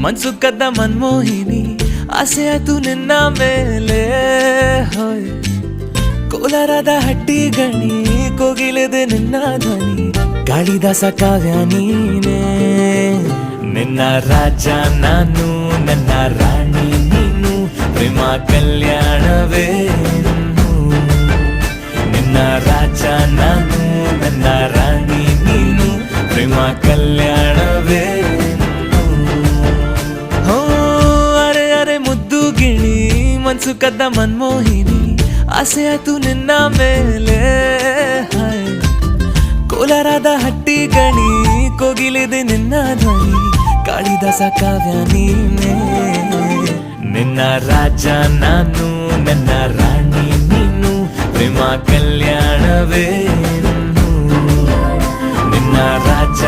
ಮನ್ಸು ಕದ್ದ ಮನ್ಮೋಹಿನಿ ಆಸೆ ಆಯ್ತು ನಿನ್ನ ಮೇಲೆ ಹೋಯ್ ಕೋಲಾರದ ಹಟ್ಟಿ ಗಣಿ ಕೋಗಿಲೆದೆ ನಿನ್ನ ಧ್ವನಿ ಗಾಳಿದಾಸ ಕಾವ್ಯ ನೀನೇ ನಿನ್ನ ರಾಜ ನಾನು ನನ್ನ ರಾಣಿ ನೀನು ಪ್ರೇಮ ಕಲ್ಯಾಣವೇ ನಿನ್ನ ರಾಜ ನಾನು ನನ್ನ ರಾಣಿ ನೀನು ಪ್ರೇಮ ಕಲ್ಯಾಣವೇ ಅರೆ ಅರೆ ಮುದ್ದು ಗಿಣಿ ಮನ್ಸು ಕದ್ದ ಮನ್ಮೋಹಿನಿ ಆಸೆ ಆಯ್ತು ನಿನ್ನ ಮೇಲೆ ಕೋಲಾರದ ಹಟ್ಟಿ ಗಣಿ ಕೋಗಿಲಿದೆ ನಿನ್ನ ಧ್ವನಿ ಕಾಳಿದಾಸ ಕಾವ್ಯ ನೀನೇ ನಿನ್ನ ರಾಜ ನಾನು ನನ್ನ ರಾಣಿ ನೀನು ಪ್ರೇಮ ಕಲ್ಯಾಣವೇ ನಿನ್ನ ರಾಜ